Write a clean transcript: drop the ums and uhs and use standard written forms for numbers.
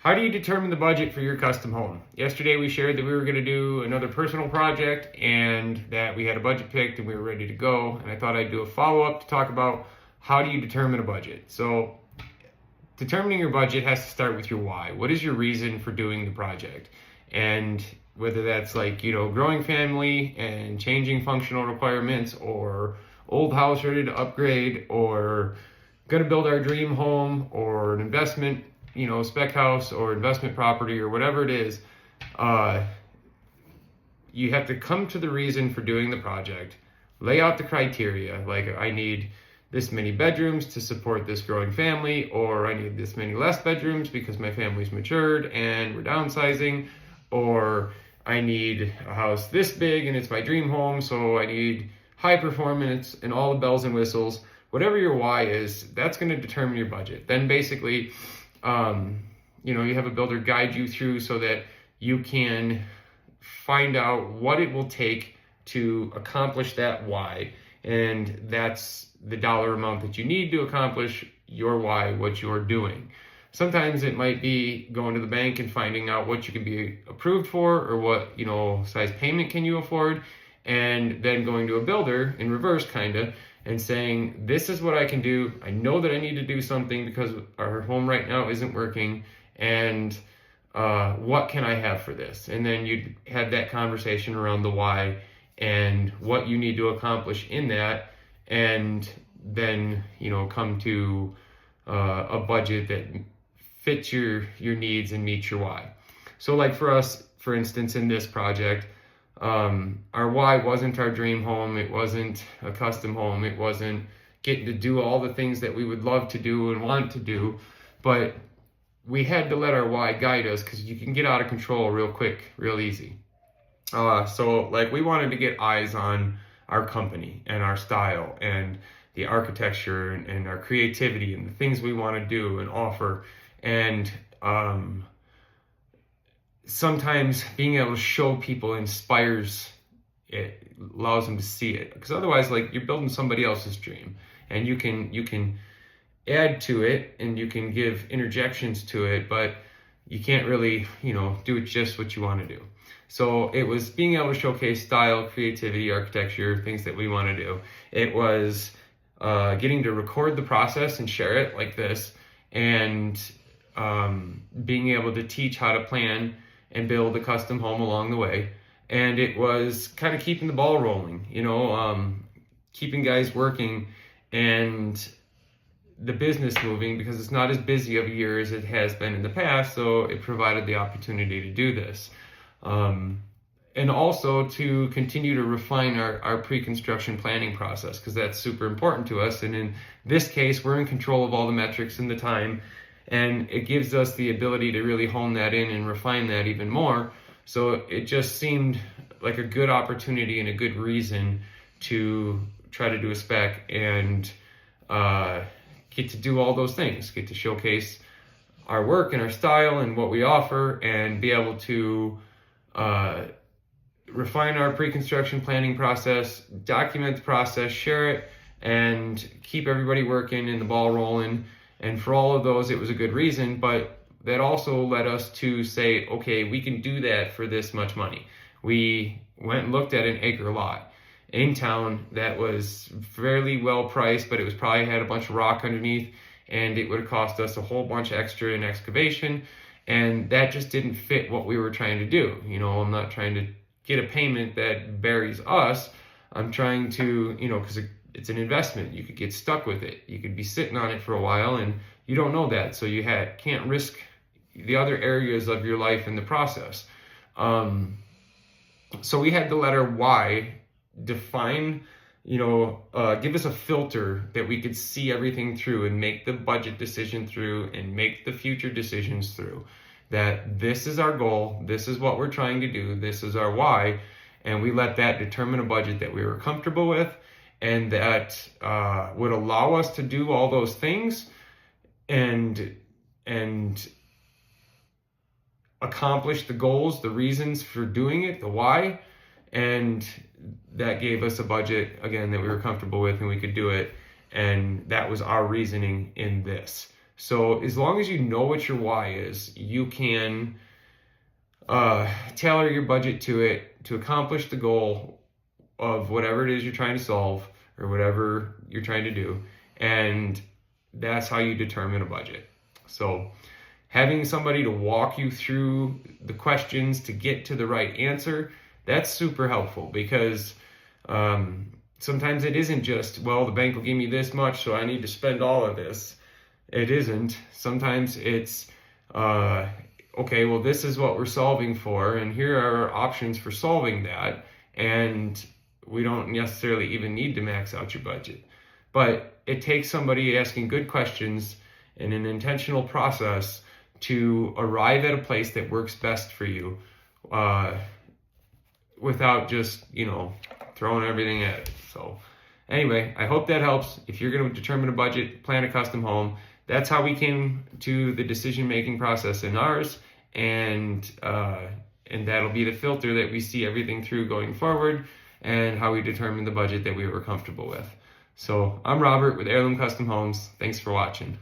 How do you determine the budget for your custom home? Yesterday we shared that we were going to do another personal project and that we had a budget picked and we were ready to go. And I thought I'd do a follow-up to talk about how do you determine a budget. So determining your budget has to start with your why. What is your reason for doing the project? And whether that's growing family and changing functional requirements, or old house ready to upgrade, or going to build our dream home, or an investment, spec house or investment property, or whatever it is, you have to come to the reason for doing the project, lay out the criteria, like I need this many bedrooms to support this growing family, or I need this many less bedrooms because my family's matured and we're downsizing, or I need a house this big and it's my dream home, so I need high performance and all the bells and whistles. Whatever your why is, that's going to determine your budget. Then basically, you have a builder guide you through so that you can find out what it will take to accomplish that why. And that's the dollar amount that you need to accomplish your why, what you're doing. Sometimes it might be going to the bank and finding out what you can be approved for, or what, size payment can you afford, and then going to a builder in reverse and saying, this is what I can do. I know that I need to do something because our home right now isn't working, and what can I have for this? And then you'd have that conversation around the why and what you need to accomplish in that, and then come to a budget that fits your needs and meets your why. So like for us, for instance, in this project, our why wasn't our dream home, it wasn't a custom home, it wasn't getting to do all the things that we would love to do and want to do, but we had to let our why guide us, because you can get out of control real quick, real easy. So we wanted to get eyes on our company and our style and the architecture and our creativity and the things we want to do and offer. And sometimes being able to show people inspires, it allows them to see it, because otherwise you're building somebody else's dream, and you can add to it and you can give interjections to it, but you can't really do it just what you want to do. So it was being able to showcase style, creativity, architecture, things that we want to do. It was getting to record the process and share it like this, and being able to teach how to plan and build a custom home along the way. And it was kind of keeping the ball rolling, keeping guys working and the business moving, because it's not as busy of a year as it has been in the past. So it provided the opportunity to do this. And also to continue to refine our pre-construction planning process, because that's super important to us. And in this case, we're in control of all the metrics and the time, and it gives us the ability to really hone that in and refine that even more. So it just seemed like a good opportunity and a good reason to try to do a spec and get to do all those things, get to showcase our work and our style and what we offer, and be able to refine our pre-construction planning process, document the process, share it, and keep everybody working and the ball rolling. And for all of those, it was a good reason, but that also led us to say, okay, we can do that for this much money. We went and looked at an acre lot in town that was fairly well priced, but it was probably had a bunch of rock underneath, and it would have cost us a whole bunch extra in excavation. And that just didn't fit what we were trying to do. I'm not trying to get a payment that buries us. I'm trying to, because it's an investment. You could get stuck with it. You could be sitting on it for a while, and you don't know that. So you can't risk the other areas of your life in the process. So we had to let our why define, give us a filter that we could see everything through and make the budget decision through and make the future decisions through. That this is our goal, this is what we're trying to do, this is our why, and we let that determine a budget that we were comfortable with, and that would allow us to do all those things and accomplish the goals, the reasons for doing it, the why. And that gave us a budget, again, that we were comfortable with and we could do it. And that was our reasoning in this. So as long as you know what your why is, you can tailor your budget to it to accomplish the goal of whatever it is you're trying to solve or whatever you're trying to do. And that's how you determine a budget. So having somebody to walk you through the questions to get to the right answer, that's super helpful, because sometimes it isn't just, well, the bank will give me this much, so I need to spend all of this. It isn't. Sometimes it's, okay, well, this is what we're solving for, and here are our options for solving that, and we don't necessarily even need to max out your budget. But it takes somebody asking good questions in an intentional process to arrive at a place that works best for you, without just, throwing everything at it. So anyway, I hope that helps. If you're going to determine a budget, plan a custom home. That's how we came to the decision-making process in ours, and that'll be the filter that we see everything through going forward, and how we determine the budget that we were comfortable with. So I'm Robert with Heirloom Custom Homes. Thanks for watching.